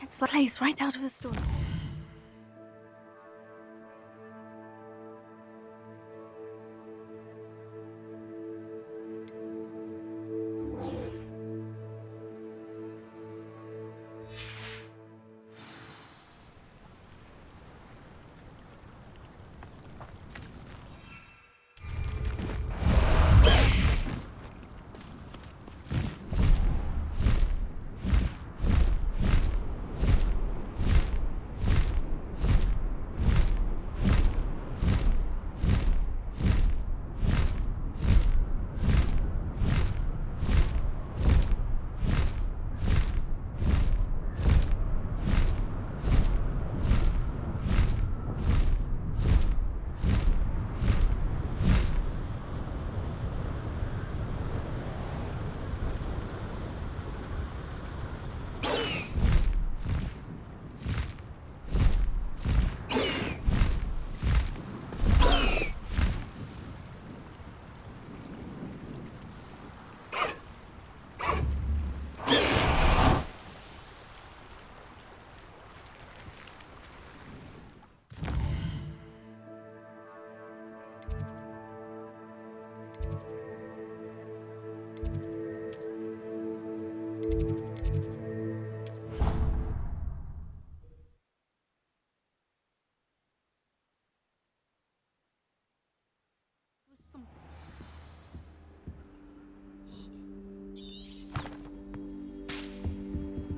It's the place right out of a story.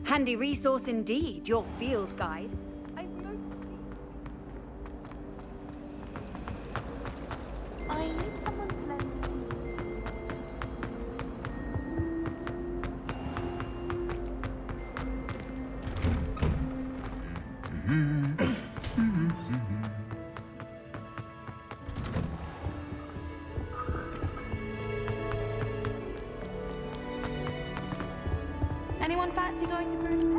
Handy resource indeed, your field guide. I need someone to lend Anyone fancy going to Bruce?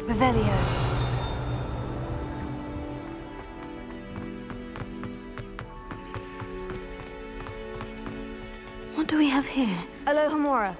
Revelio. What do we have here? Alohomora.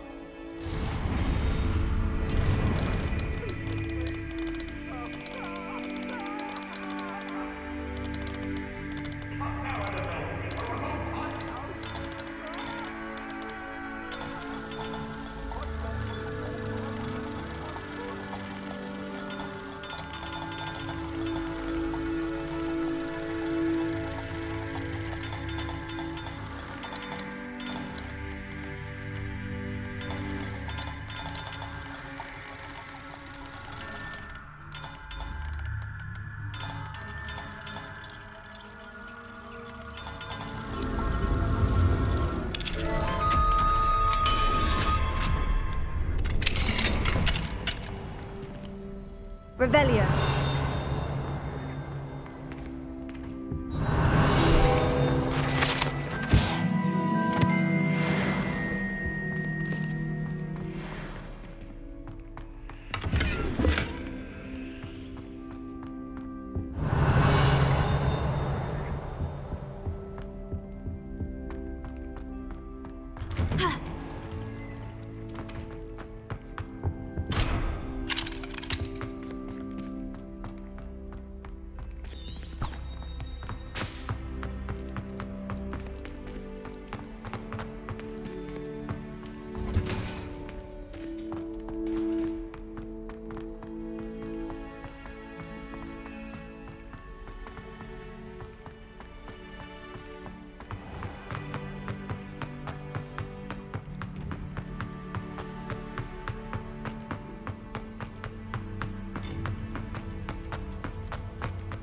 Revelio.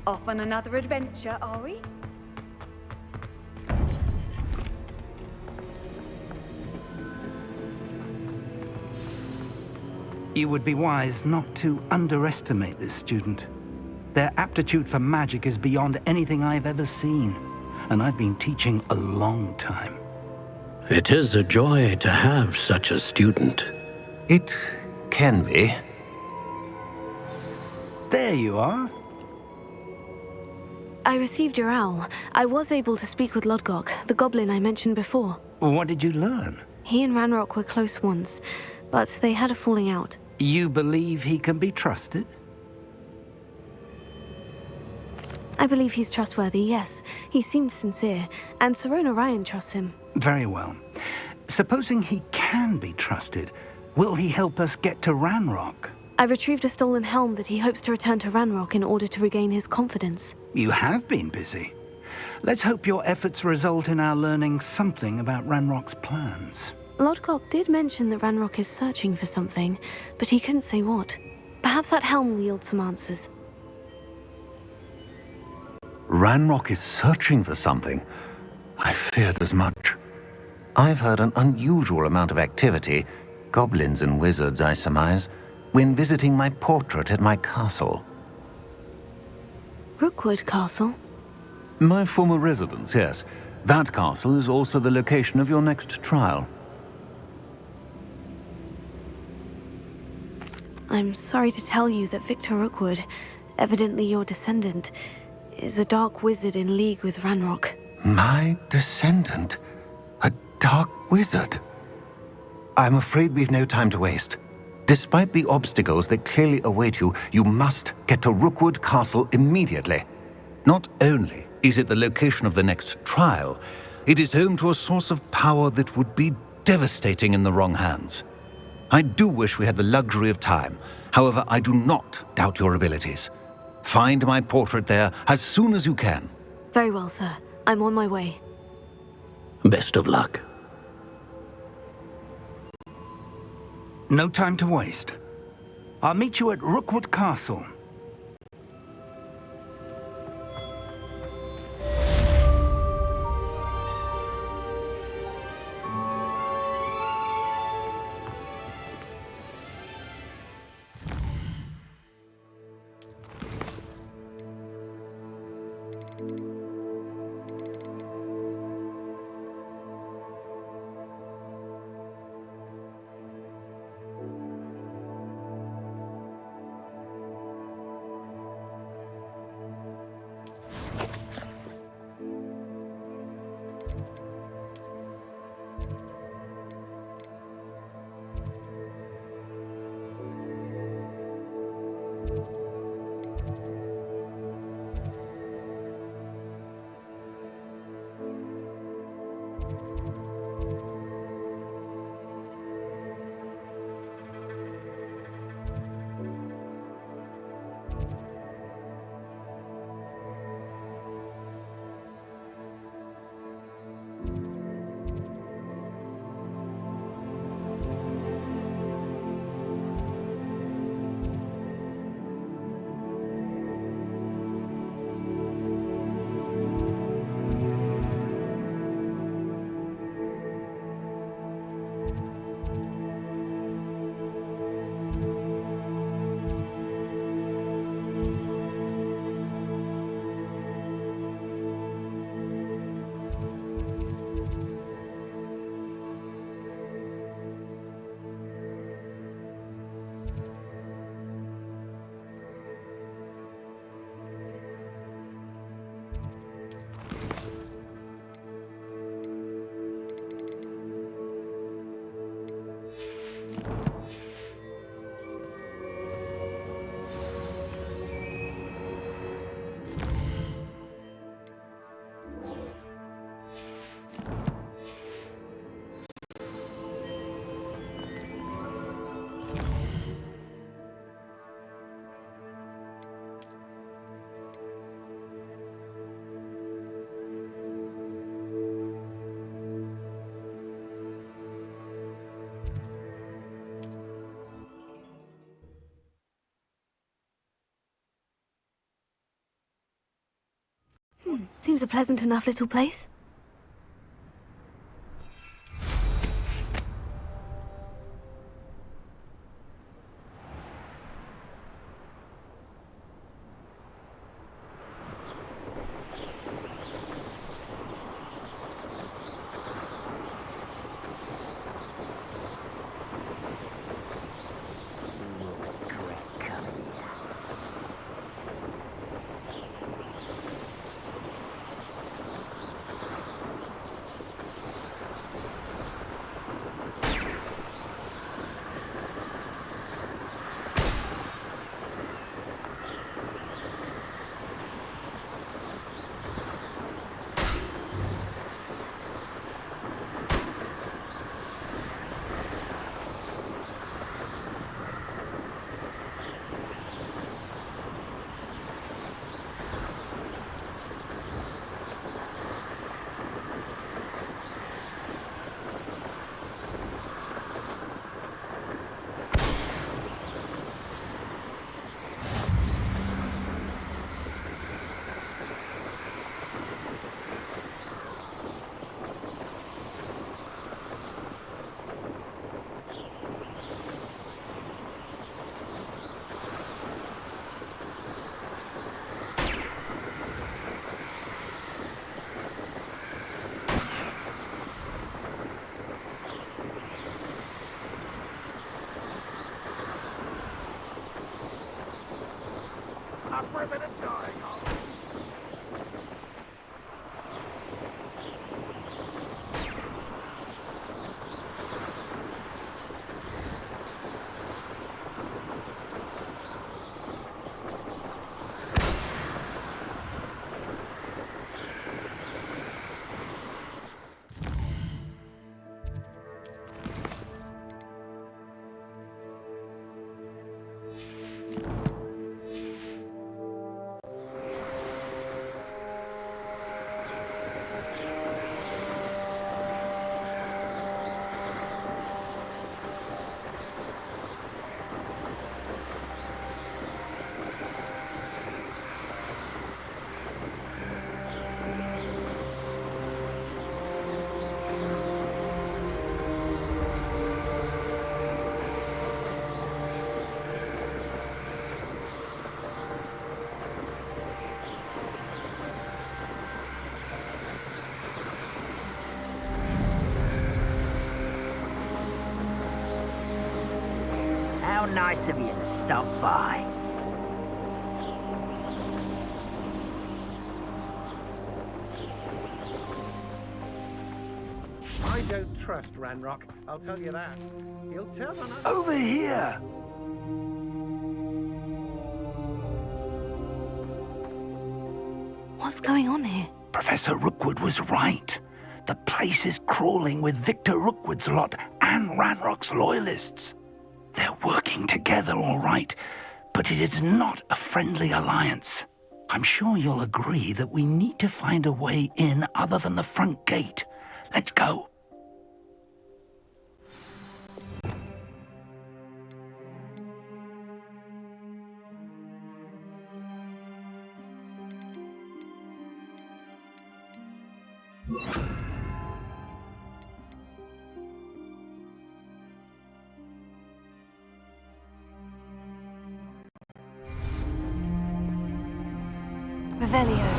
Off on another adventure, are we? You would be wise not to underestimate this student. Their aptitude for magic is beyond anything I've ever seen, and I've been teaching a long time. It is a joy to have such a student. It can be. There you are. I received your owl. I was able to speak with Lodgok, the goblin I mentioned before. What did you learn? He and Ranrock were close once, but they had a falling out. You believe he can be trusted? I believe he's trustworthy, yes. He seems sincere, and Sirona Ryan trusts him. Very well. Supposing he can be trusted, will he help us get to Ranrock? I retrieved a stolen helm that he hopes to return to Ranrock in order to regain his confidence. You have been busy. Let's hope your efforts result in our learning something about Ranrock's plans. Lodgok did mention that Ranrock is searching for something, but he couldn't say what. Perhaps that helm will yield some answers. Ranrock is searching for something. I feared as much. I've heard an unusual amount of activity, goblins and wizards, I surmise, when visiting my portrait at my castle. Rookwood Castle? My former residence, yes. That castle is also the location of your next trial. I'm sorry to tell you that Victor Rookwood, evidently your descendant, is a dark wizard in league with Ranrock. My descendant? A dark wizard? I'm afraid we've no time to waste. Despite the obstacles that clearly await you, you must get to Rookwood Castle immediately. Not only is it the location of the next trial, it is home to a source of power that would be devastating in the wrong hands. I do wish we had the luxury of time. However, I do not doubt your abilities. Find my portrait there as soon as you can. Very well, sir. I'm on my way. Best of luck. No time to waste. I'll meet you at Rookwood Castle. Seems a pleasant enough little place. How nice of you to stop by. I don't trust Ranrock, I'll tell you that. He'll turn on us. Over here! What's going on here? Professor Rookwood was right. The place is crawling with Victor Rookwood's lot and Ranrock's loyalists. They're working together, all right, but it is not a friendly alliance. I'm sure you'll agree that we need to find a way in other than the front gate. Let's go. Revelio.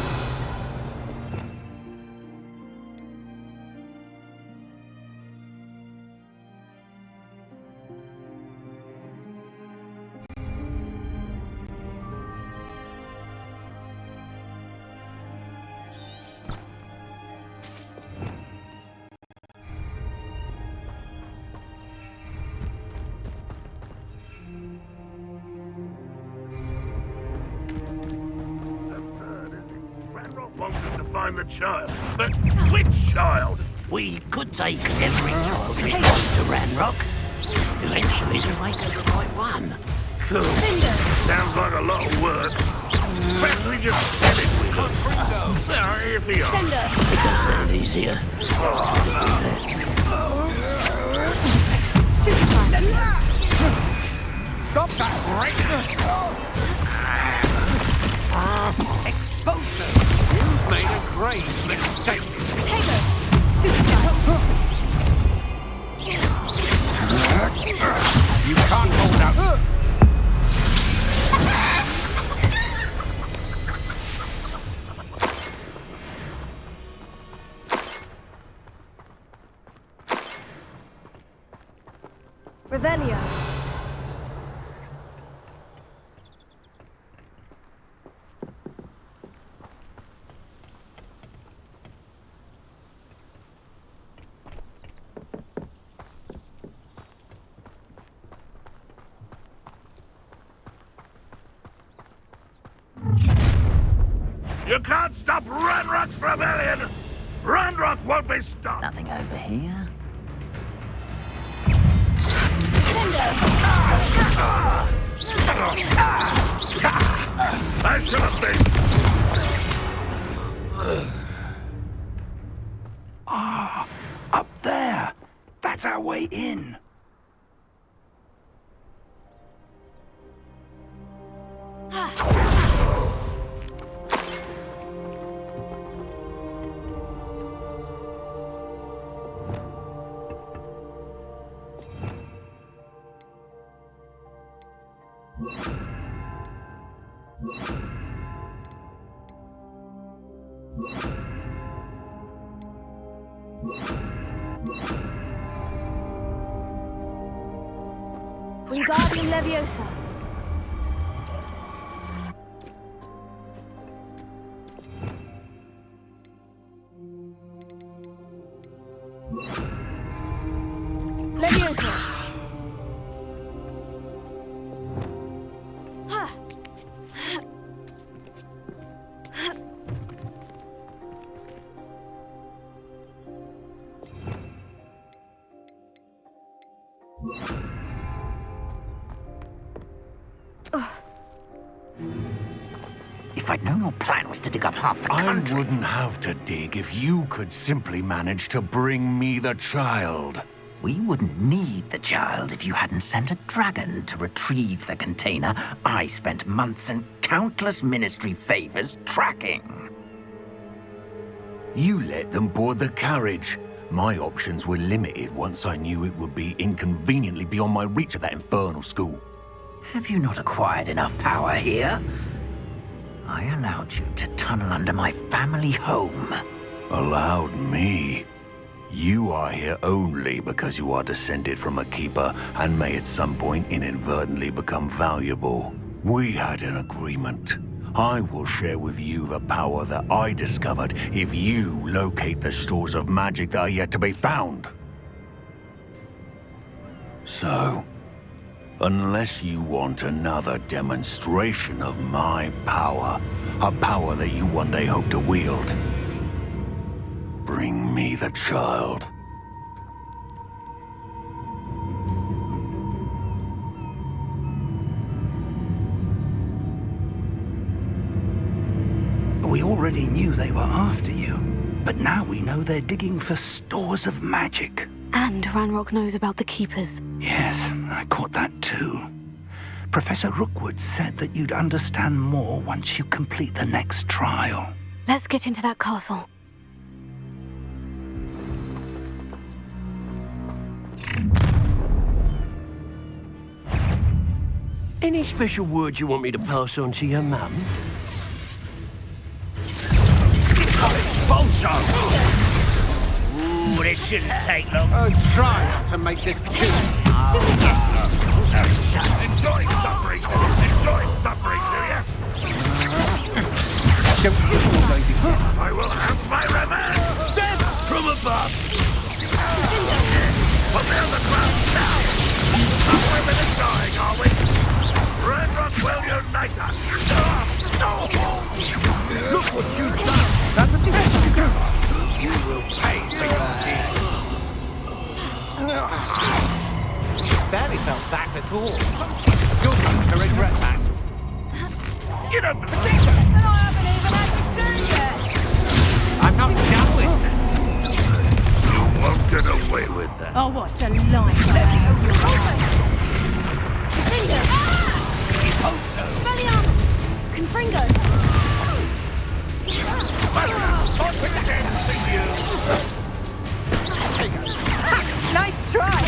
Wanted to find the child. But which child? We could take every child we want to Ranrock. Eventually, to make the right one. Cool. Sounds like a lot of work. Perhaps we just tell it we do. If he are. Because they're easier. Stop that right Exposure! You've made a grave mistake! Taylor! Stupid guy! You can't hold out! Revelio! You can't stop Ranrock's rebellion! Ranrock won't be stopped! Nothing over here. I should have been... Up there! That's our way in. Wingardium Leviosa! Leviosa. If I'd known your plan was to dig up half the country... I wouldn't have to dig if you could simply manage to bring me the child. We wouldn't need the child if you hadn't sent a dragon to retrieve the container I spent months and countless ministry favors tracking. You let them board the carriage. My options were limited once I knew it would be inconveniently beyond my reach at that infernal school. Have you not acquired enough power here? I allowed you to tunnel under my family home. Allowed me? You are here only because you are descended from a keeper and may at some point inadvertently become valuable. We had an agreement. I will share with you the power that I discovered if you locate the stores of magic that are yet to be found. So, unless you want another demonstration of my power, a power that you one day hope to wield, bring me the child. We already knew they were after you, but now we know they're digging for stores of magic. And Ranrock knows about the Keepers. Yes, I caught that too. Professor Rookwood said that you'd understand more once you complete the next trial. Let's get into that castle. Any special words you want me to pass on to your mum? Expulso! Ooh, this shouldn't take long. Try not to make this too... Enjoy suffering! Enjoy suffering, do you? I will have my revenge! Death from above! Prepare the ground now! Our women is dying, are we? Ranrock will unite us! Look what you've done! That's a test you go! You will pay for your deeds! Barely felt that at all. You're going to regret that. You don't And I haven't even had to turn yet. I'm not done with that. You won't get away with that. I'll watch the line. Finger! Spelliarmus! Confringo! Nice try!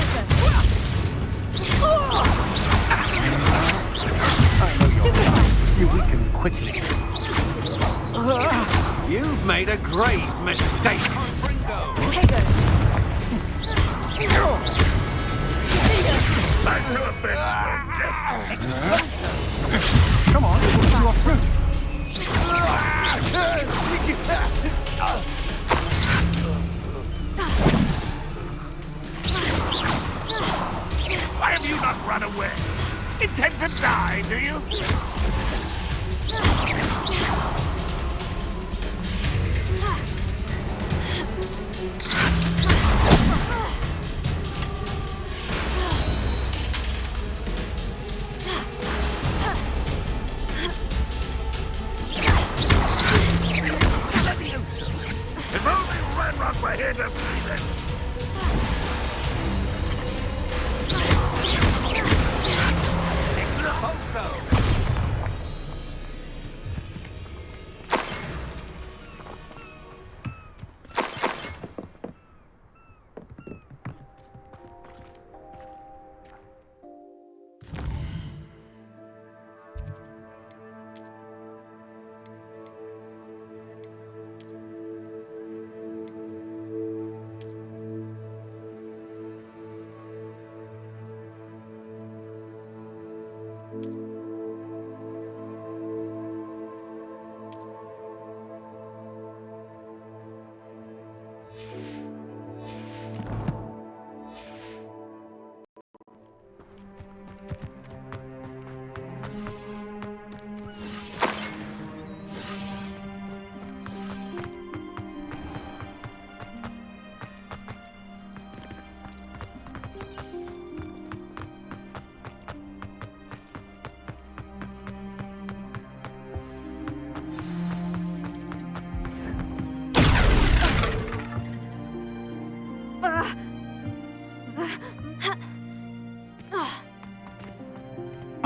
You weaken quickly. You've made a grave mistake. Potato! Back to offense or death. Come on, you are through. Why have you not run away? Intend to die, do you? If only Ranrock were here to breathe it.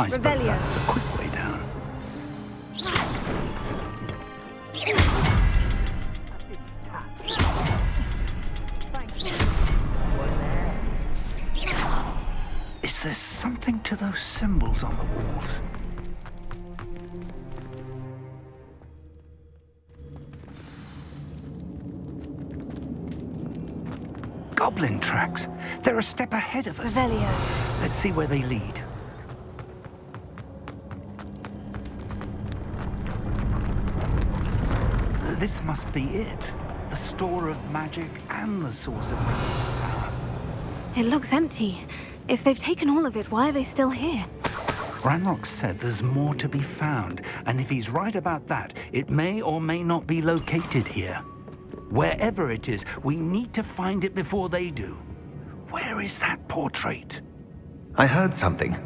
I suppose Revelio. that's the quick way down. Is there something to those symbols on the walls? Goblin tracks. They're a step ahead of us. Revelio. Let's see where they lead. This must be it. The store of magic and the source of Hogwarts power. It looks empty. If they've taken all of it, why are they still here? Ranrock said there's more to be found, and if he's right about that, it may or may not be located here. Wherever it is, we need to find it before they do. Where is that portrait? I heard something.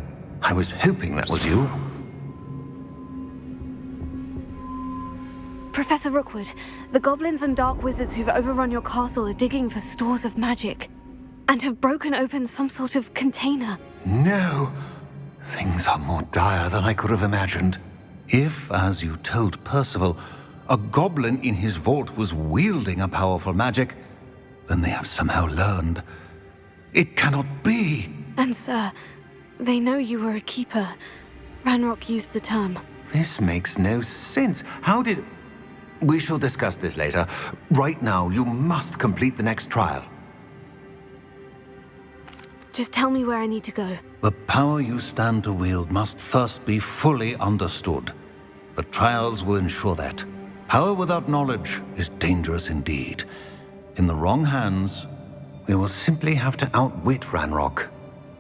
I was hoping that was you. Professor Rookwood, the goblins and dark wizards who've overrun your castle are digging for stores of magic and have broken open some sort of container. No. Things are more dire than I could have imagined. If, as you told Percival, a goblin in his vault was wielding a powerful magic, then they have somehow learned. It cannot be. And sir, they know you were a keeper. Ranrock used the term. This makes no sense. How did... We shall discuss this later. Right now, you must complete the next trial. Just tell me where I need to go. The power you stand to wield must first be fully understood. The trials will ensure that. Power without knowledge is dangerous indeed. In the wrong hands, we will simply have to outwit Ranrock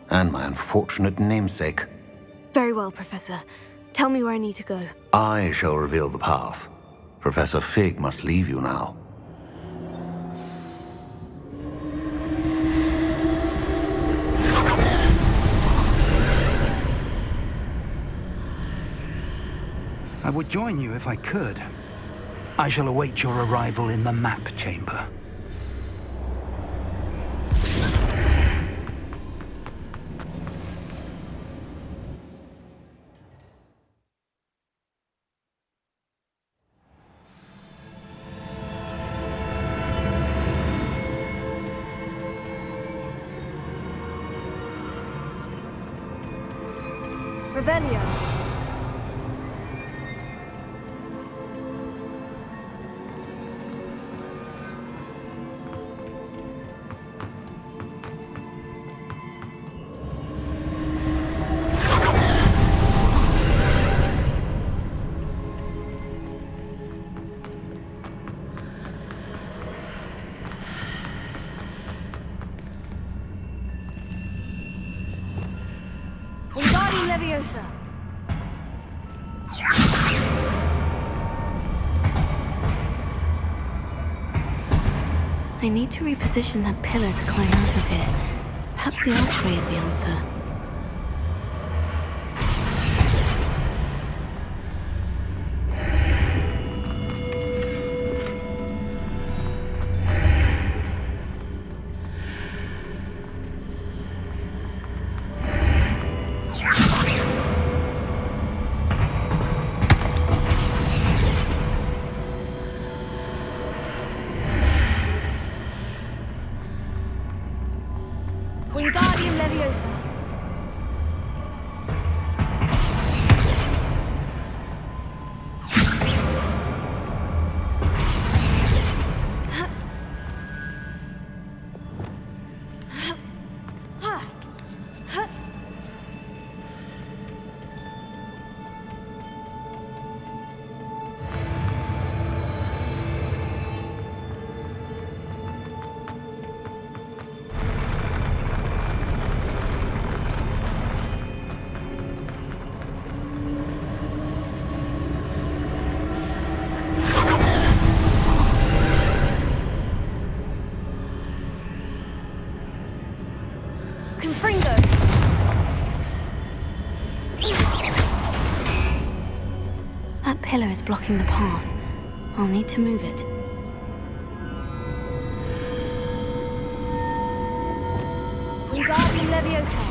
and my unfortunate namesake. Very well, Professor. Tell me where I need to go. I shall reveal the path. Professor Fig must leave you now. I would join you if I could. I shall await your arrival in the map chamber. Revelio. Wingardium Leviosa. I need to reposition that pillar to climb out of here. Perhaps the archway is the answer. Wingardium Leviosa. That pillar is blocking the path. I'll need to move it. Wingardium Leviosa.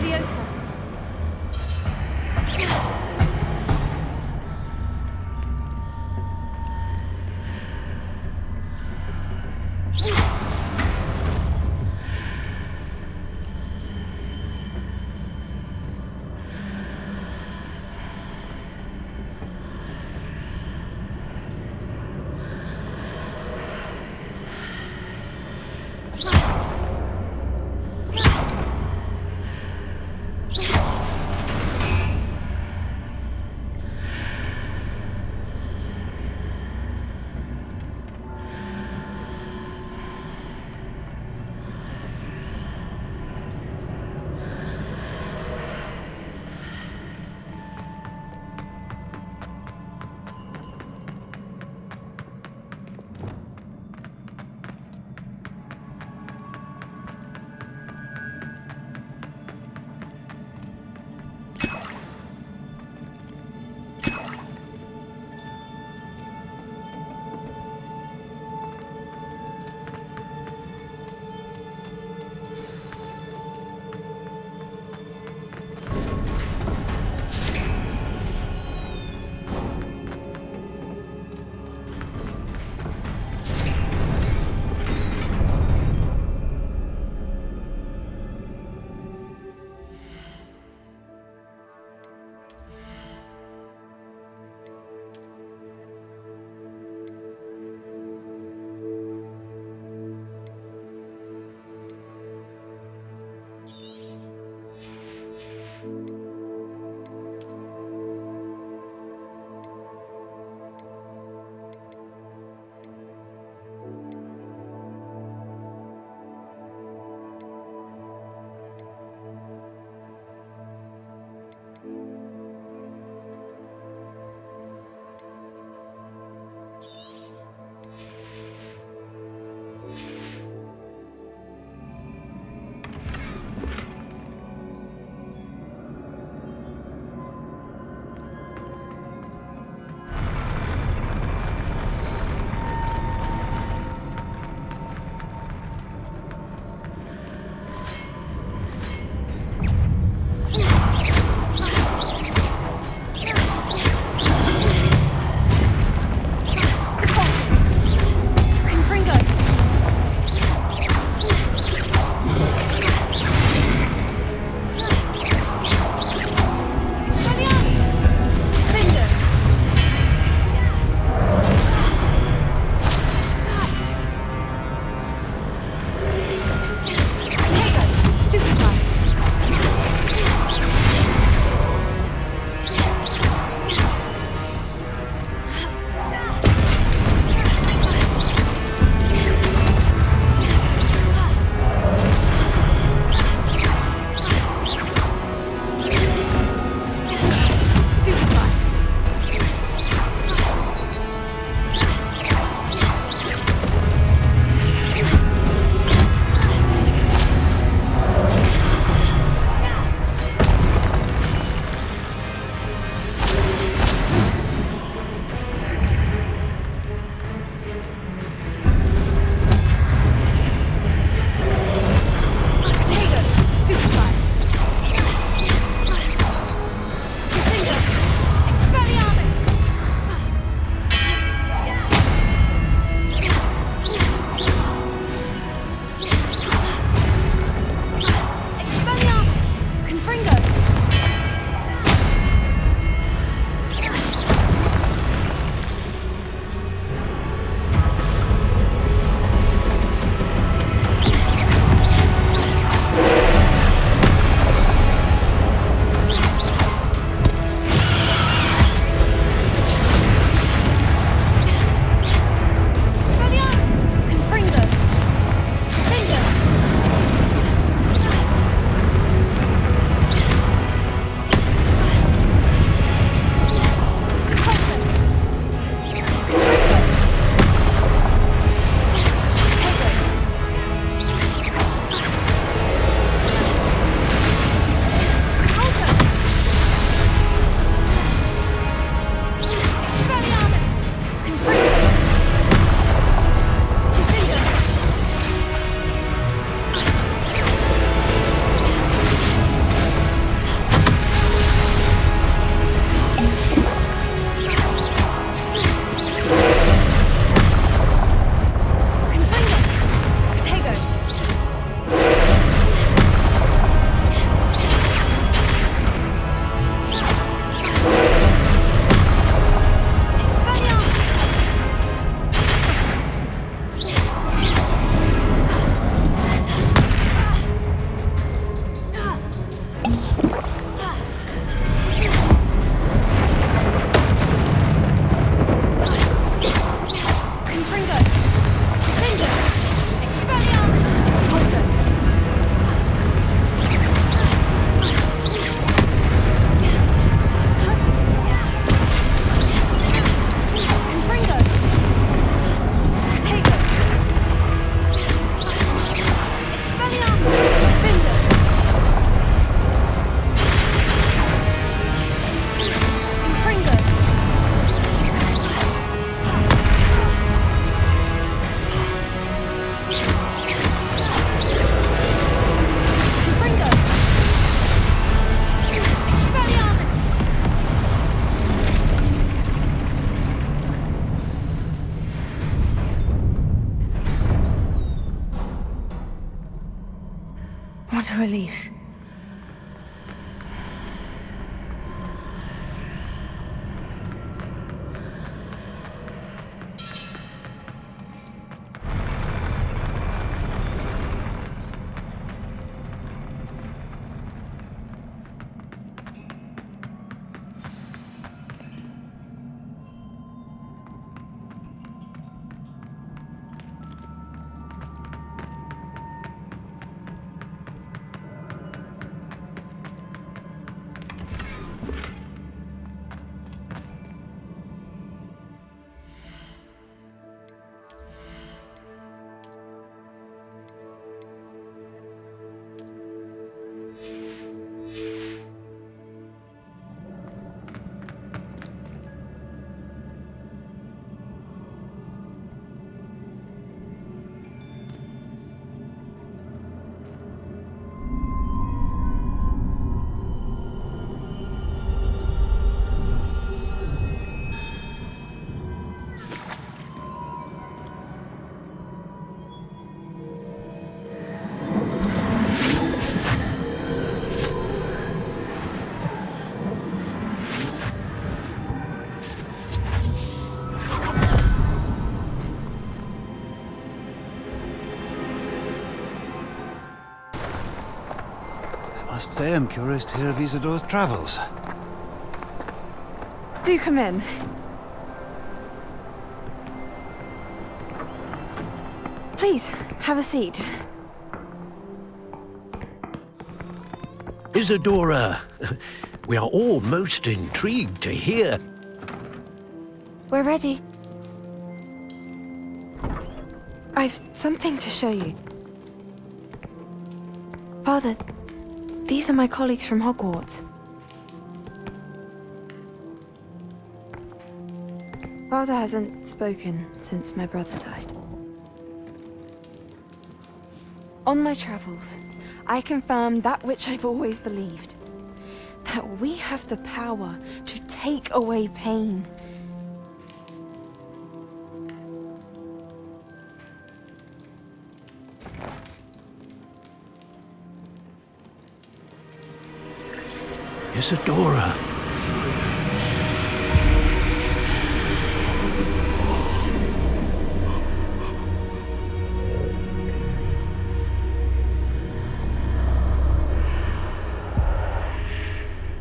Leviosa. What a relief. I must say I'm curious to hear of Isadore's travels. Do come in. Please, have a seat. Isadora, we are all most intrigued to hear. We're ready. I've something to show you. Father, these are my colleagues from Hogwarts. Father hasn't spoken since my brother died. On my travels, I confirmed that which I've always believed. That we have the power to take away pain. Isadora.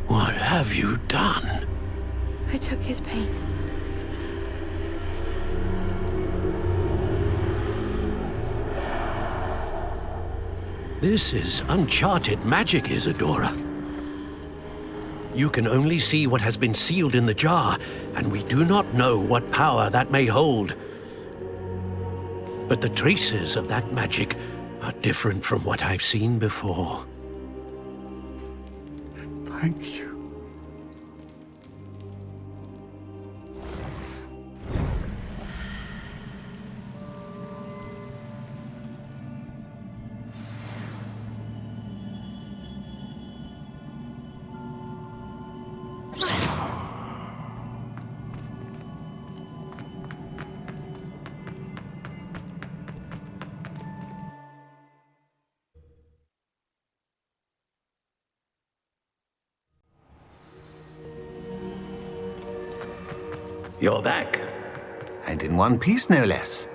What have you done? I took his pain. This is uncharted magic, Isadora. You can only see what has been sealed in the jar, and we do not know what power that may hold. But the traces of that magic are different from what I've seen before. Thank you. You're back. And in one piece, no less.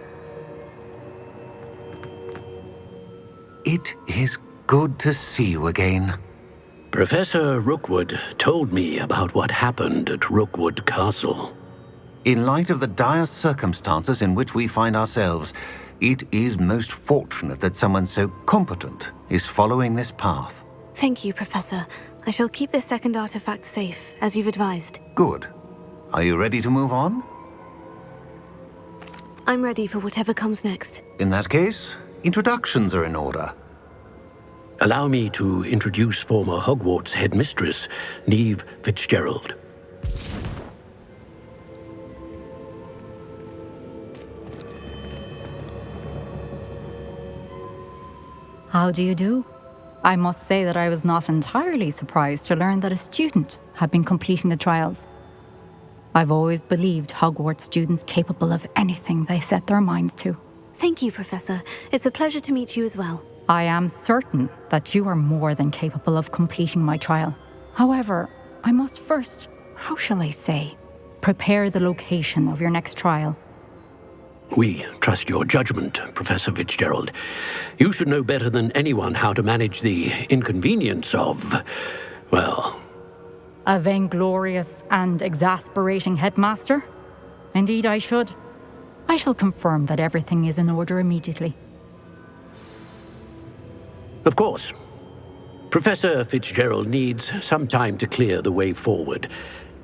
It is good to see you again. Professor Rookwood told me about what happened at Rookwood Castle. In light of the dire circumstances in which we find ourselves, it is most fortunate that someone so competent is following this path. Thank you, Professor. I shall keep this second artifact safe, as you've advised. Good. Are you ready to move on? I'm ready for whatever comes next. In that case, introductions are in order. Allow me to introduce former Hogwarts headmistress, Neve Fitzgerald. How do you do? I must say that I was not entirely surprised to learn that a student had been completing the trials. I've always believed Hogwarts students capable of anything they set their minds to. Thank you, Professor. It's a pleasure to meet you as well. I am certain that you are more than capable of completing my trial. However, I must first, how shall I say, prepare the location of your next trial. We trust your judgment, Professor Fitzgerald. You should know better than anyone how to manage the inconvenience of, well... A vainglorious and exasperating headmaster? Indeed I should. I shall confirm that everything is in order immediately. Of course. Professor Fitzgerald needs some time to clear the way forward.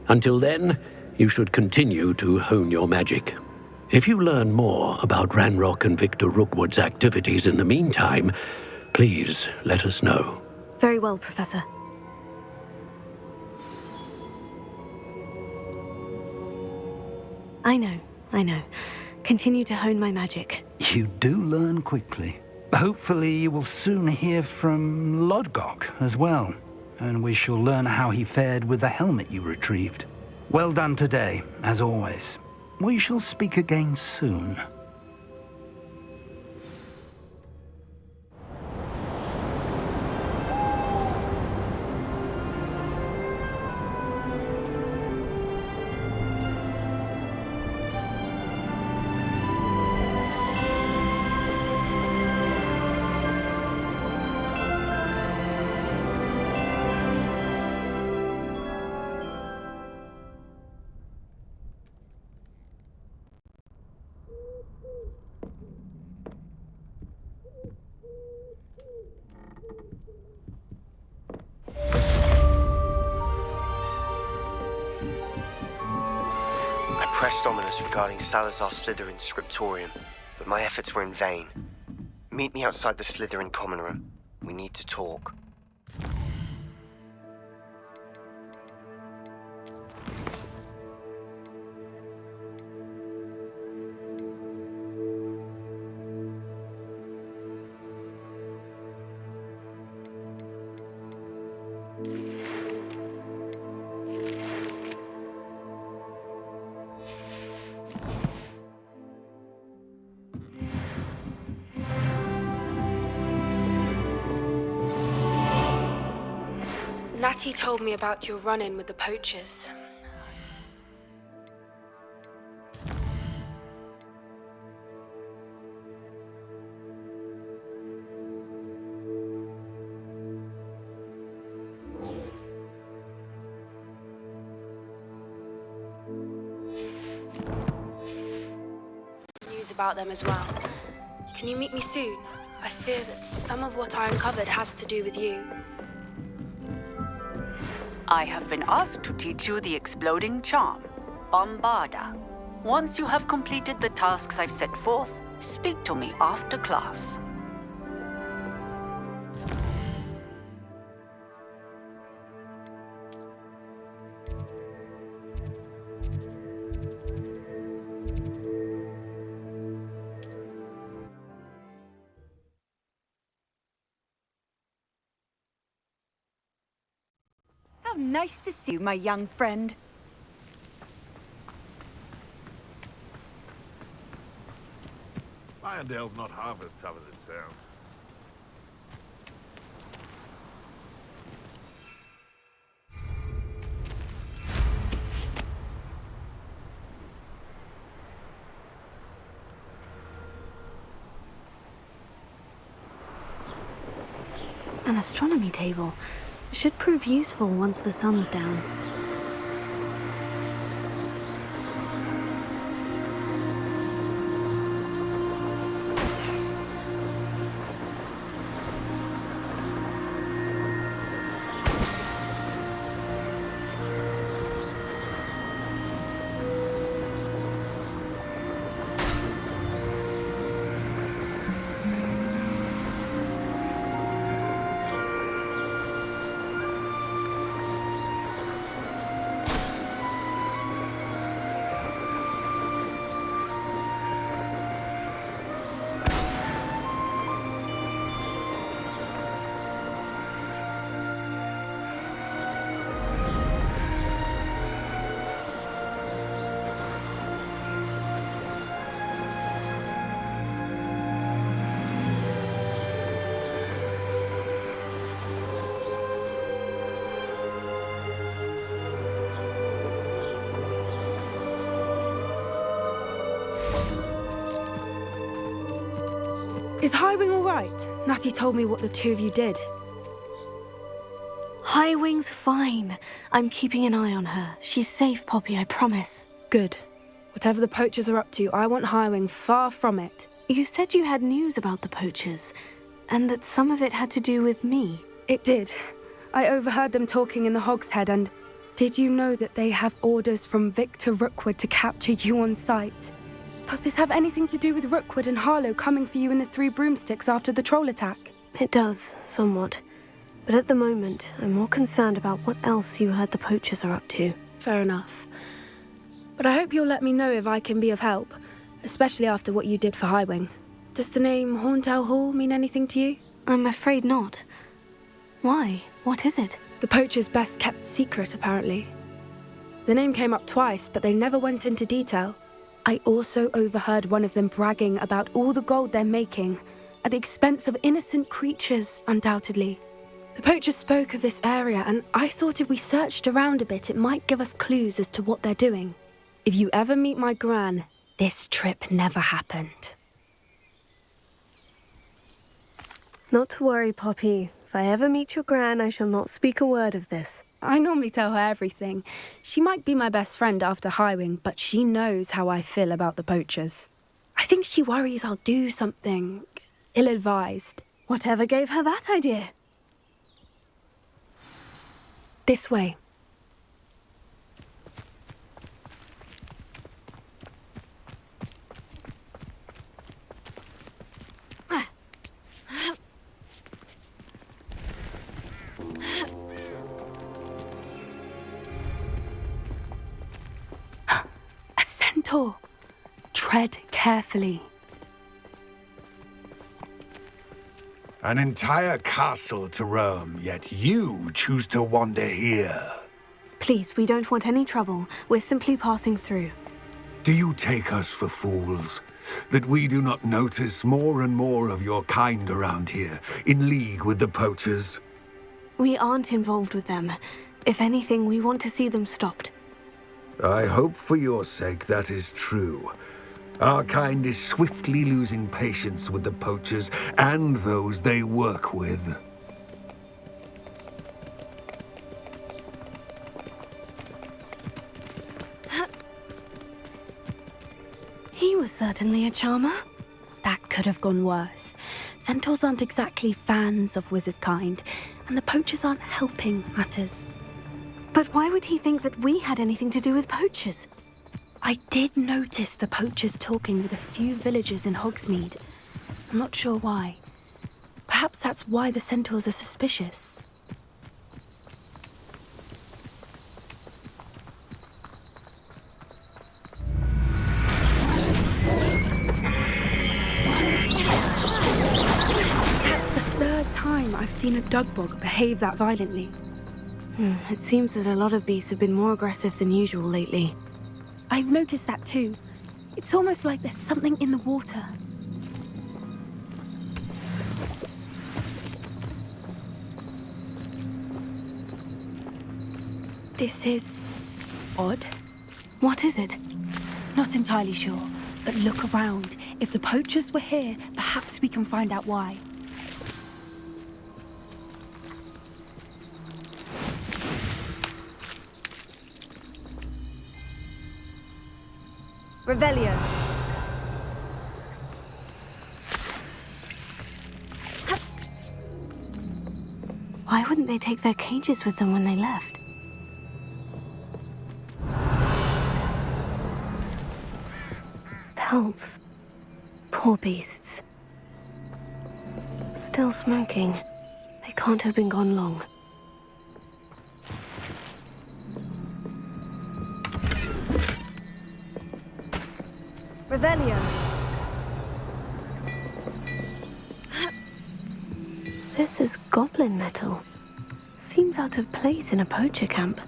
Until then, you should continue to hone your magic. If you learn more about Ranrock and Victor Rookwood's activities in the meantime, please let us know. Very well, Professor. I know. Continue to hone my magic. You do learn quickly. Hopefully you will soon hear from Lodgok as well, and we shall learn how he fared with the helmet you retrieved. Well done today, as always. We shall speak again soon. Pressed ominous regarding Salazar Slytherin's scriptorium, but my efforts were in vain. Meet me outside the Slytherin common room. We need to talk. Natty told me about your run-in with the poachers. News about them as well. Can you meet me soon? I fear that some of what I uncovered has to do with you. I have been asked to teach you the exploding charm, Bombarda. Once you have completed the tasks I've set forth, speak to me after class. How nice to see you, my young friend. Irondale's not half as tough as it sounds. An astronomy table. Should prove useful once the sun's down. Is Highwing all right? Natty told me what the two of you did. Highwing's fine. I'm keeping an eye on her. She's safe, Poppy, I promise. Good. Whatever the poachers are up to, I want Highwing far from it. You said you had news about the poachers, and that some of it had to do with me. It did. I overheard them talking in the Hogshead, and did you know that they have orders from Victor Rookwood to capture you on sight? Does this have anything to do with Rookwood and Harlow coming for you in the Three Broomsticks after the troll attack? It does, somewhat. But at the moment, I'm more concerned about what else you heard the poachers are up to. Fair enough. But I hope you'll let me know if I can be of help, especially after what you did for Highwing. Does the name Hauntel Hall mean anything to you? I'm afraid not. Why? What is it? The poachers' best kept secret, apparently. The name came up twice, but they never went into detail. I also overheard one of them bragging about all the gold they're making, at the expense of innocent creatures, undoubtedly. The poachers spoke of this area, and I thought if we searched around a bit, it might give us clues as to what they're doing. If you ever meet my gran, this trip never happened. Not to worry, Poppy. If I ever meet your gran, I shall not speak a word of this. I normally tell her everything. She might be my best friend after Highwing, but she knows how I feel about the poachers. I think she worries I'll do something ill-advised. Whatever gave her that idea? This way. A centaur. Tread carefully. An entire castle to roam, yet you choose to wander here. Please, we don't want any trouble. We're simply passing through. Do you take us for fools? That we do not notice more and more of your kind around here, in league with the poachers? We aren't involved with them. If anything, we want to see them stopped. I hope for your sake that is true. Our kind is swiftly losing patience with the poachers and those they work with. He was certainly a charmer. That could have gone worse. Centaurs aren't exactly fans of wizard kind, and the poachers aren't helping matters. But why would he think that we had anything to do with poachers? I did notice the poachers talking with a few villagers in Hogsmeade. I'm not sure why. Perhaps that's why the centaurs are suspicious. That's the third time I've seen a dugbog behave that violently. It seems that a lot of beasts have been more aggressive than usual lately. I've noticed that too. It's almost like there's something in the water. This is odd. What is it? Not entirely sure, but look around. If the poachers were here, perhaps we can find out why. Revelio. Why wouldn't they take their cages with them when they left? Pelts. Poor beasts. Still smoking. They can't have been gone long. Revelio. This is goblin metal. Seems out of place in a poacher camp.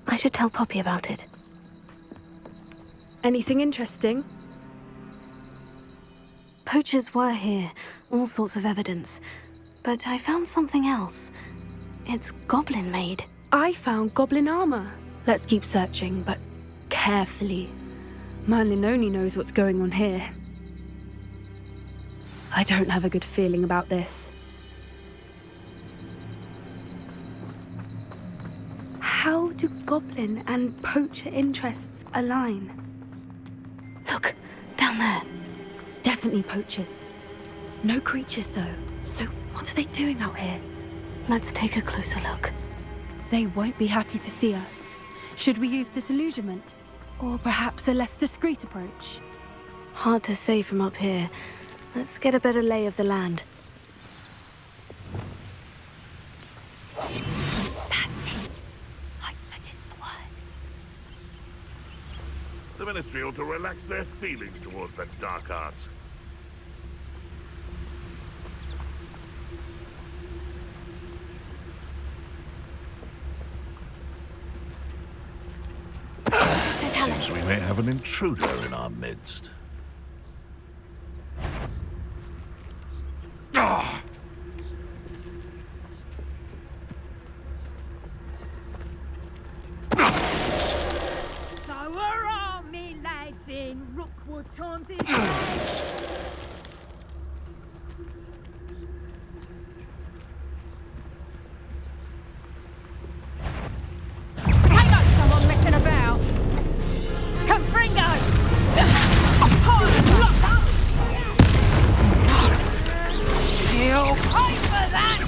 I should tell Poppy about it. Anything interesting? Poachers were here, all sorts of evidence. But I found something else. It's goblin-made. I found goblin armor. Let's keep searching, but carefully. Merlin only knows what's going on here. I don't have a good feeling about this. How do goblin and poacher interests align? Look, down there. Definitely poachers. No creatures though. So what are they doing out here? Let's take a closer look. They won't be happy to see us. Should we use disillusionment? Or perhaps a less discreet approach? Hard to say from up here. Let's get a better lay of the land. That's it. But it's the word. The Ministry ought to relax their feelings towards the dark arts. Seems we may have an intruder in our midst. Ah! So are all me lads in Rookwood times in someone messing about. Confringo! You'll pay for that!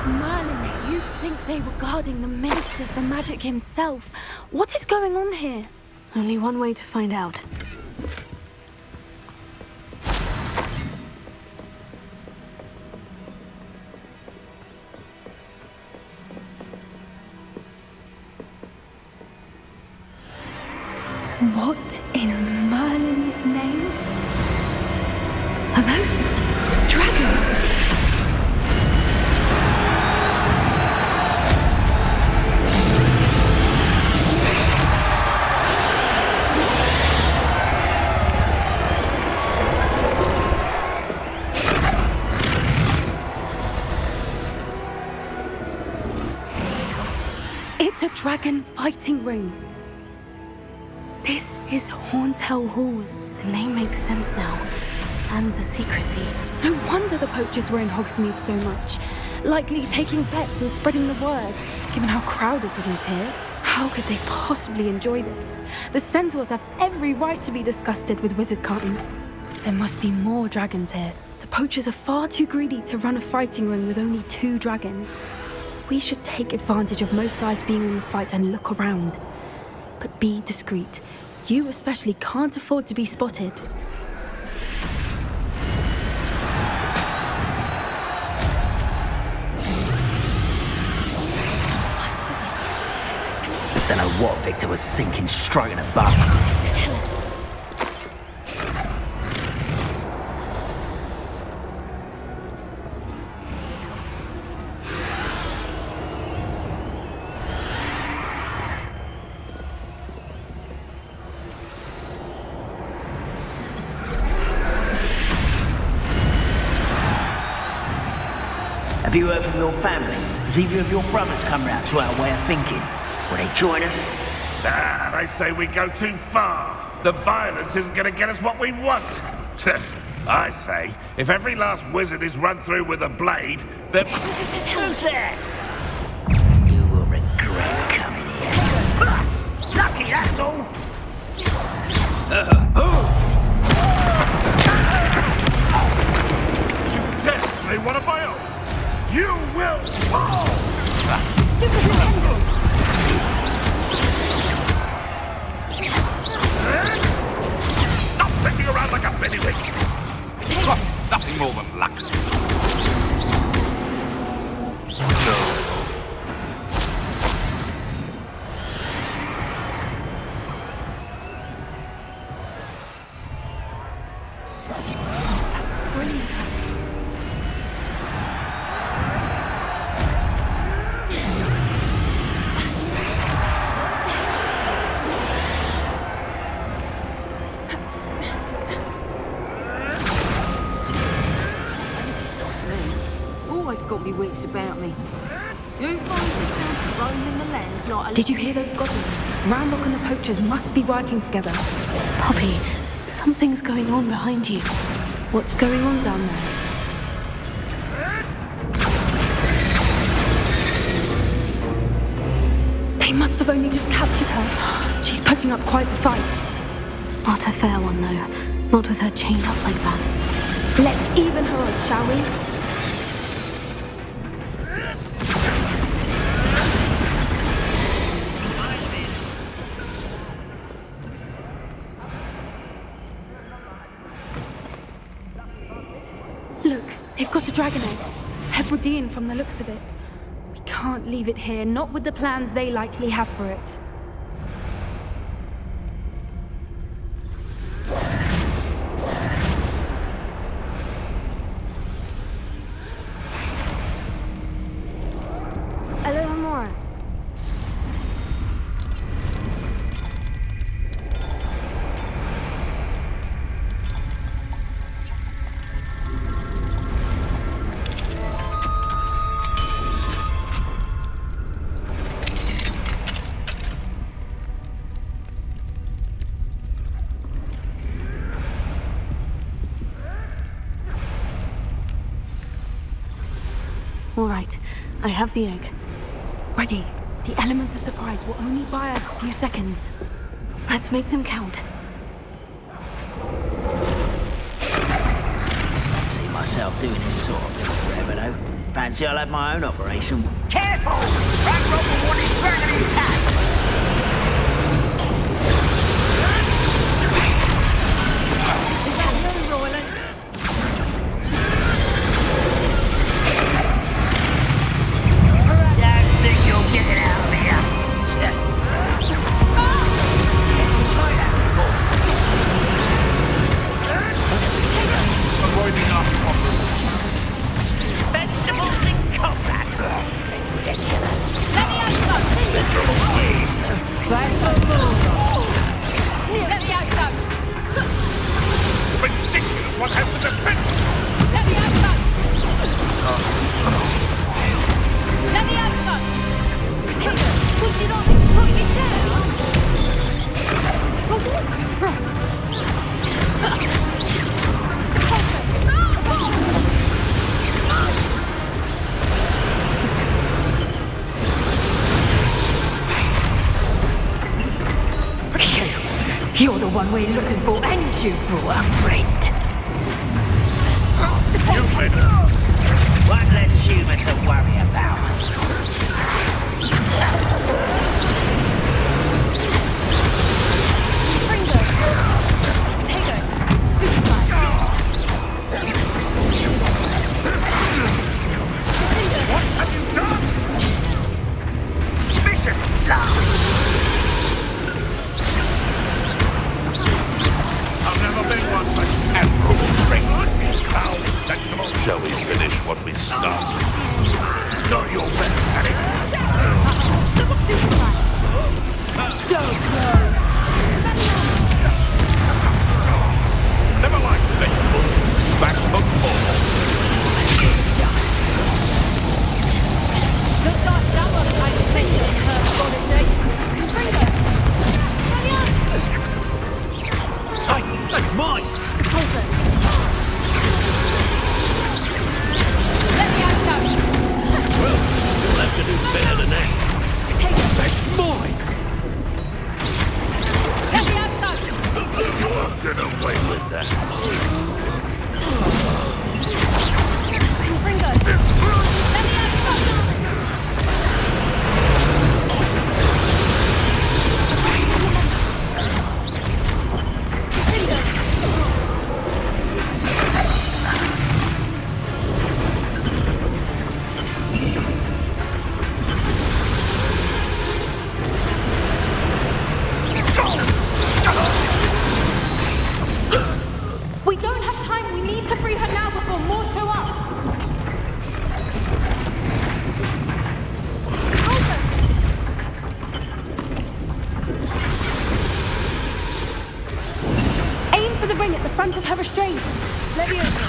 Merlin, you'd think they were guarding the Minister for Magic himself. What is going on here? Only one way to find out. What in Merlin's name? Are those dragons? It's a dragon fighting ring. This is Horntail Hall. The name makes sense now. And the secrecy. No wonder the poachers were in Hogsmeade so much. Likely taking bets and spreading the word, given how crowded it is here. How could they possibly enjoy this? The centaurs have every right to be disgusted with wizard kind. There must be more dragons here. The poachers are far too greedy to run a fighting ring with only 2 dragons. We should take advantage of most eyes being in the fight and look around. But be discreet. You especially can't afford to be spotted. Don't know what Victor was thinking, stroking a bum. Have you heard from your family? Has either of your brothers come round to our way of thinking? Will they join us? Nah, they say we go too far. The violence isn't going to get us what we want. I say, if every last wizard is run through with a blade, then... Who's that? You will regret coming here. Lucky, that's all. You dare slay one of my own? You will fall! Stupid Nintendo! Stop sitting around like a bellywig! Oh, nothing more than luck. That's brilliant. Always got me wits about me. You find roaming the land, not Did you hear those goblins? Ranrock and the poachers must be working together. Poppy, something's going on behind you. What's going on down there? They must have only just captured her. She's putting up quite the fight. Not a fair one, though. Not with her chained up like that. Let's even her odds, shall we? Look, they've got a dragon egg. Hebridean from the looks of it. We can't leave it here, not with the plans they likely have for it. All right, I have the egg. Ready. The element of surprise will only buy us a few seconds. Let's make them count. I see myself doing this sort of thing forever, though. Fancy I'll have my own operation. Careful! Ranrock will want his dragon intact! You're the one we're looking for, and you brought a friend. One less human to worry about. Fringo! Potato! Stupefy! What have you done? Vicious blast! I've never been one for Admiral Drink. Foul vegetable. Shall we finish what we started? Not your best, Harry. So close! Never mind vegetables. Back for more. Looks like someone paid attention in her quality. Fringo! Hey, that's mine! Closer! Let me out some! Well, you'll have to do better than that. Potato! That's mine! Let me out some! Get away with that. Fringo! Let me out some! We don't have time. We need to free her now before more show up. Aim for the ring at the front of her restraints. Leviosa!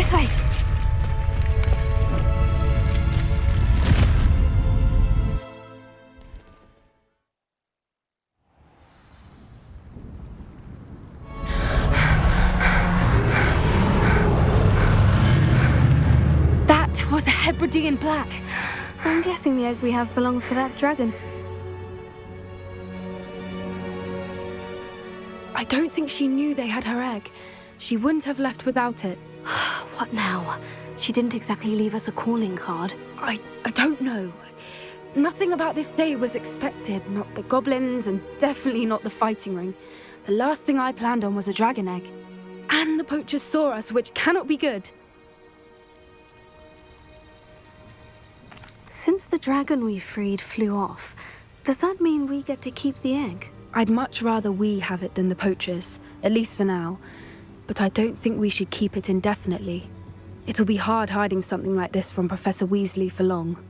This way! That was a Hebridean black. I'm guessing the egg we have belongs to that dragon. I don't think she knew they had her egg. She wouldn't have left without it. What now? She didn't exactly leave us a calling card. I don't know. Nothing about this day was expected. Not the goblins, and definitely not the fighting ring. The last thing I planned on was a dragon egg. And the poachers saw us, which cannot be good. Since the dragon we freed flew off, does that mean we get to keep the egg? I'd much rather we have it than the poachers, at least for now. But I don't think we should keep it indefinitely. It'll be hard hiding something like this from Professor Weasley for long.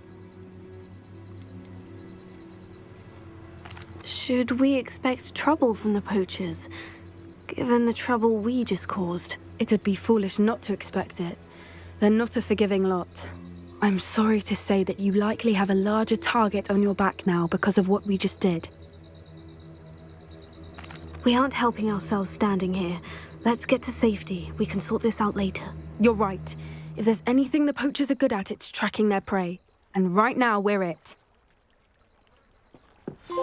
Should we expect trouble from the poachers, given the trouble we just caused? It'd be foolish not to expect it. They're not a forgiving lot. I'm sorry to say that you likely have a larger target on your back now because of what we just did. We aren't helping ourselves standing here. Let's get to safety. We can sort this out later. You're right. If there's anything the poachers are good at, it's tracking their prey. And right now, we're it.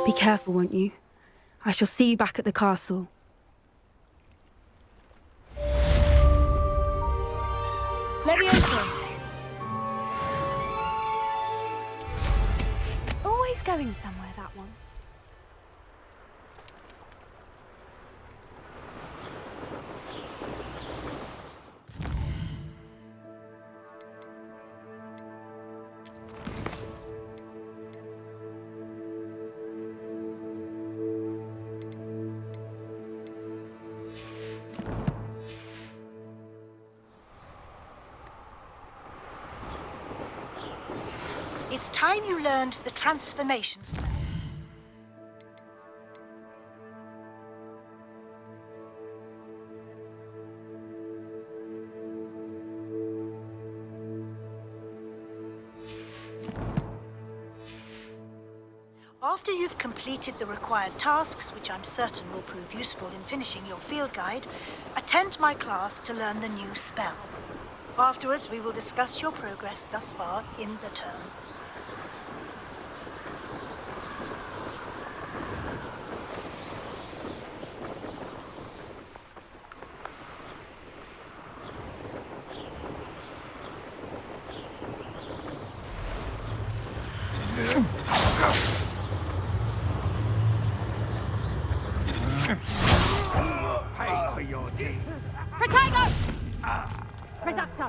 Be careful, won't you? I shall see you back at the castle. Leviosa! Always going somewhere, that one. It's time you learned the transformation spell. After you've completed the required tasks, which I'm certain will prove useful in finishing your field guide, attend my class to learn the new spell. Afterwards, we will discuss your progress thus far in the term. Pay for your deed. Protego! Predacto!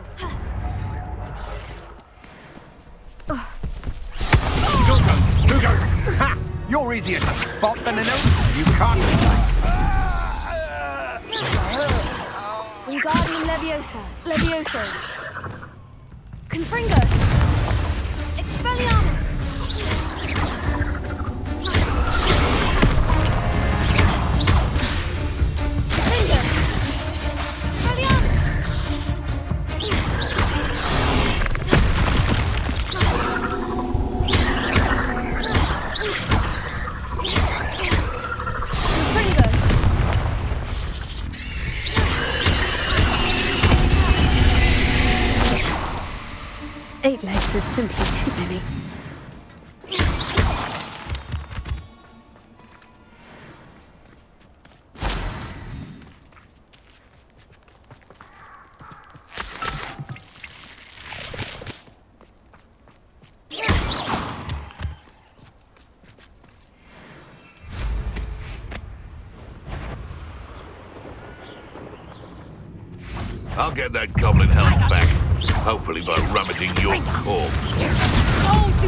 Hugo! Ha! You're easier to spot than an elf. You can't. Wingardium Leviosa. Levioso. Confringo. Expelliarmus. Eight legs is simply too many. I'll get that goblin helmet back. Hopefully by rummaging your corpse.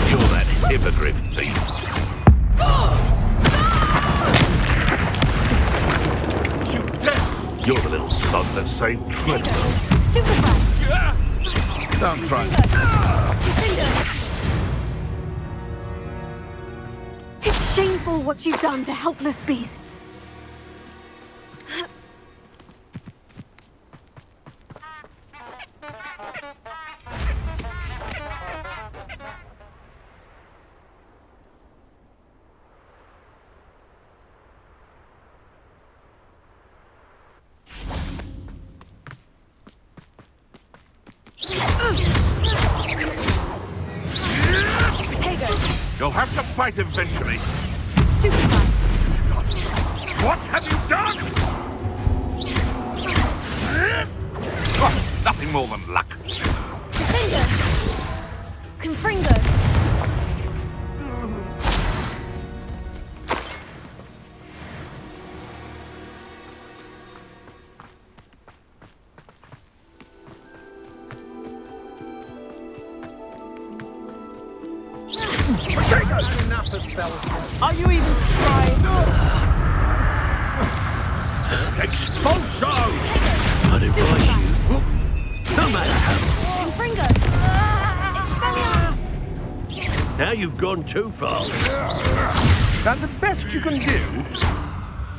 You're that hippogriff thief. You dead! You're the little son that saved Treadwell. Don't try. It's shameful what you've done to helpless beasts. You'll have to fight eventually. Stupid guy. What have you done? Oh, nothing more than luck. Confringo. Are you even trying? Expulso! I'd advise you, no matter how. Confringo. Expelliarmus. Now you've gone too far. That the best you can do?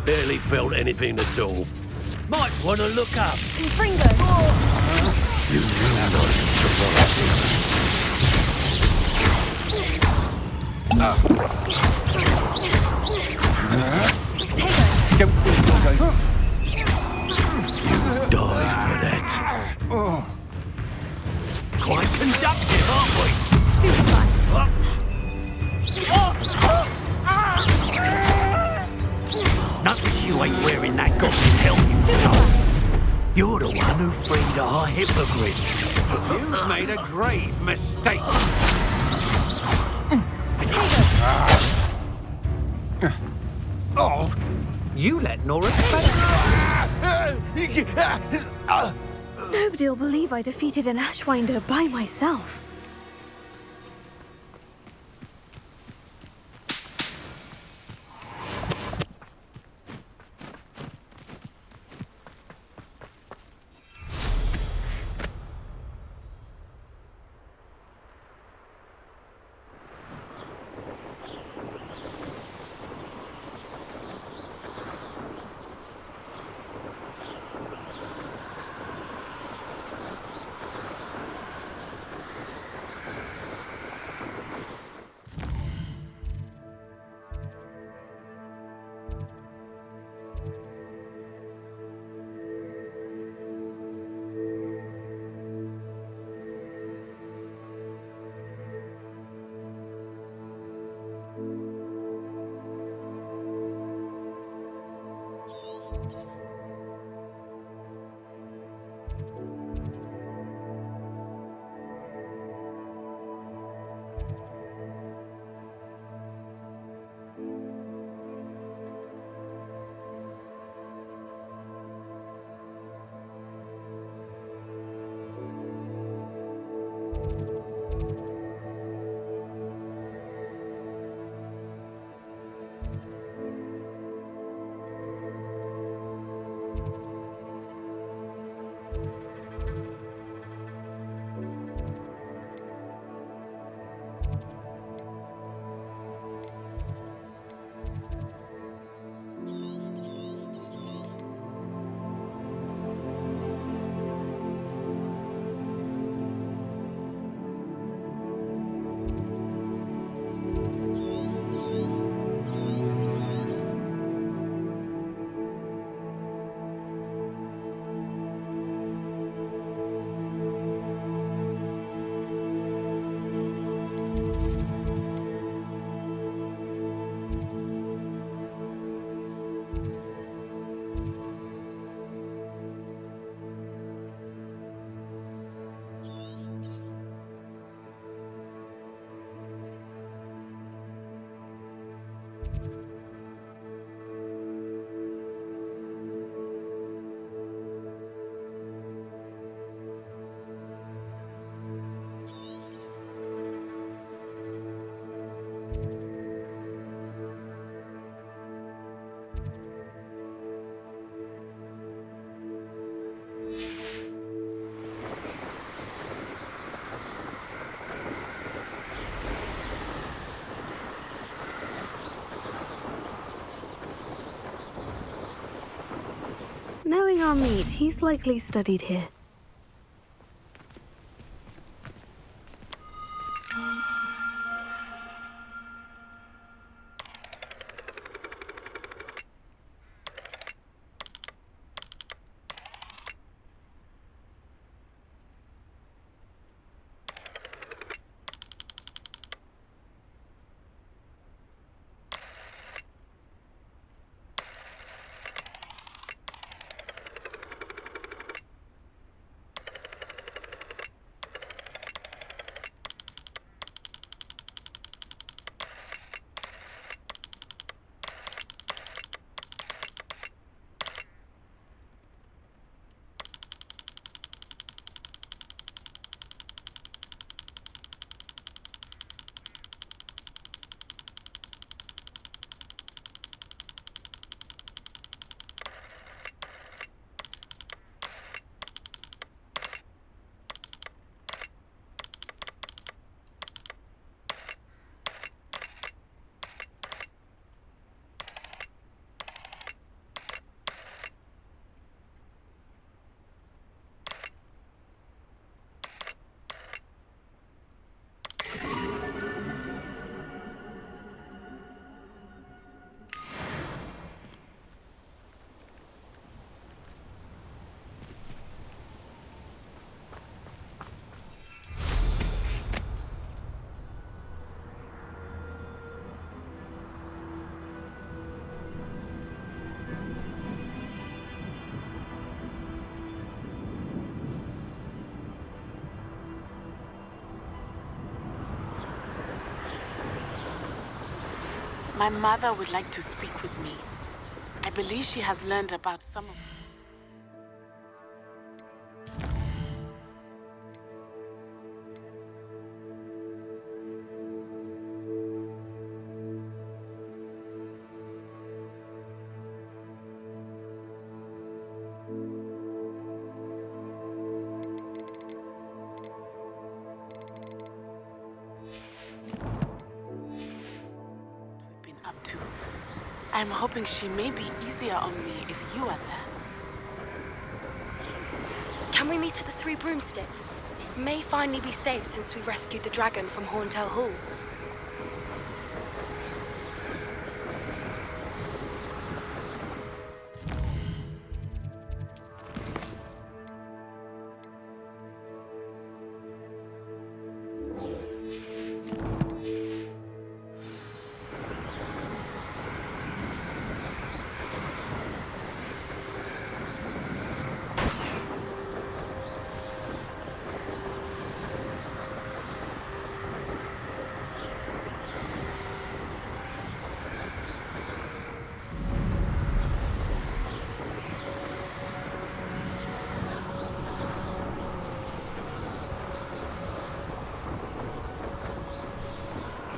Barely felt anything at all. Might want to look up. Confringo. You will not survive this. Don't go. You die for that. Quite conductive, aren't we? Stupid guy. Notice you ain't wearing that goblin helmet. You're the one who freed our hippogriff. You've made a grave mistake. Oh, you let Nora Nobody'll believe I defeated an Ashwinder by myself. Knowing our meat, he's likely studied here. My mother would like to speak with me. I believe she has learned about some of... I'm hoping she may be easier on me if you are there. Can we meet at the Three Broomsticks? It may finally be safe since we rescued the dragon from Horntail Hall.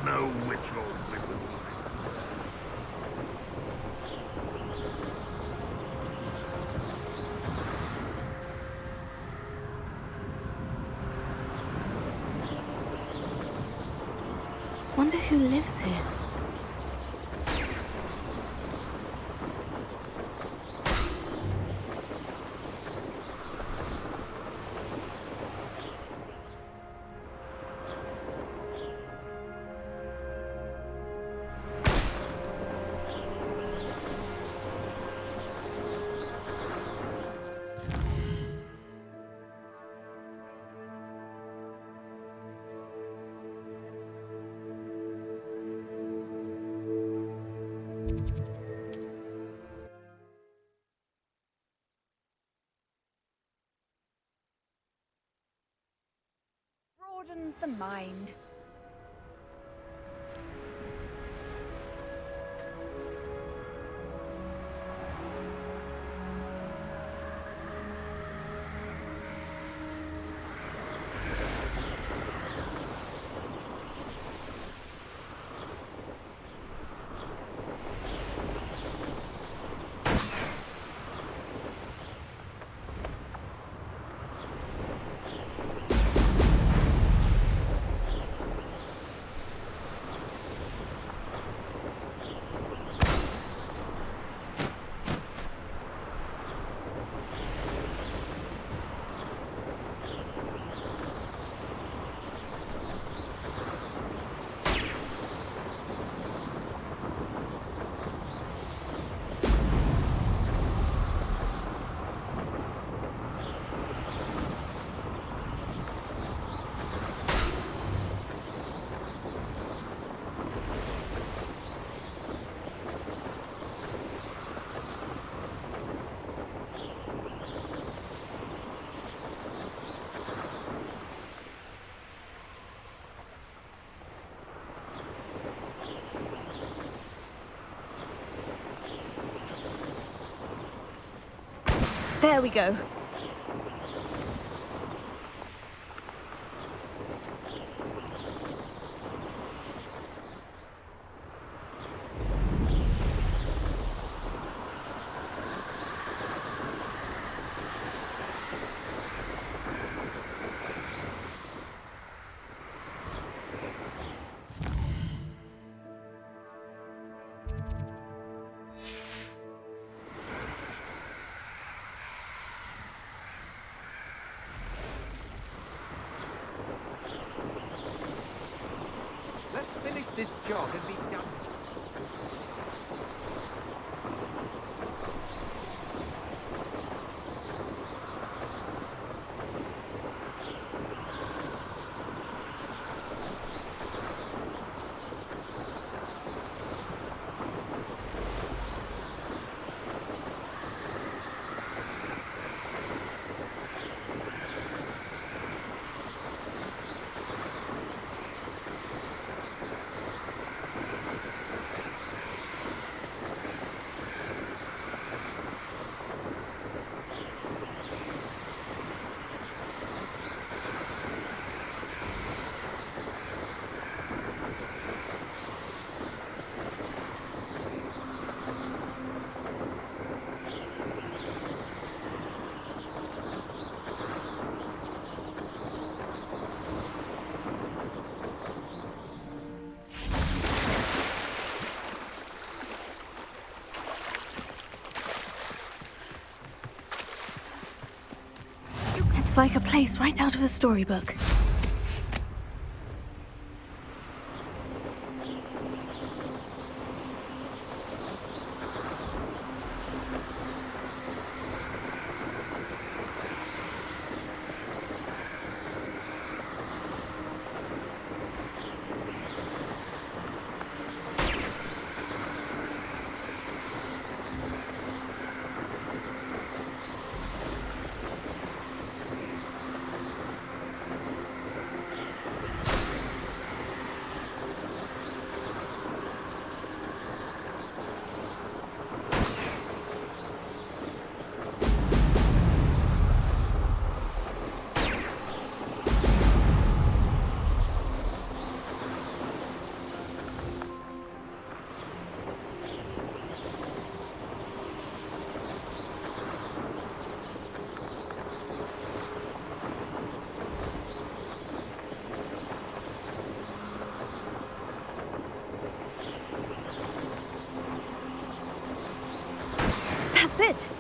No witch or wizard. Wonder who lives here. Broadens the mind. There we go. Finish this job and be done. looks like a place right out of a storybook. That's it.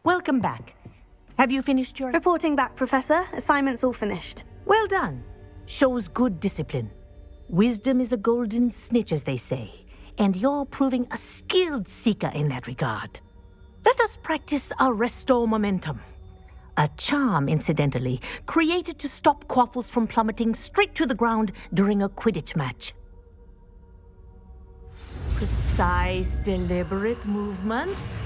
Welcome back. Have you finished your... Reporting back, Professor. Assignment's all finished. Well done. Shows good discipline. Wisdom is a golden snitch, as they say, and you're proving a skilled seeker in that regard. Let us practice Arresto Momentum. A charm, incidentally, created to stop quaffles from plummeting straight to the ground during a Quidditch match. Precise, deliberate movements.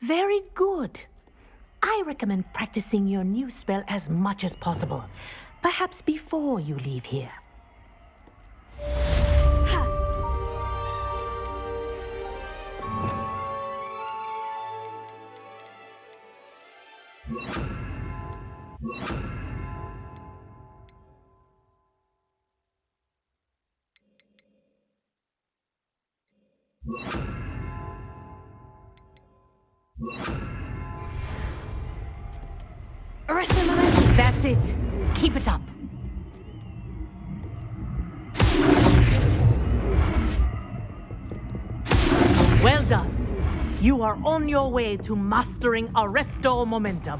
Very good. I recommend practicing your new spell as much as possible, perhaps before you leave here. That's it. Keep it up. Well done. You are on your way to mastering Arresto Momentum.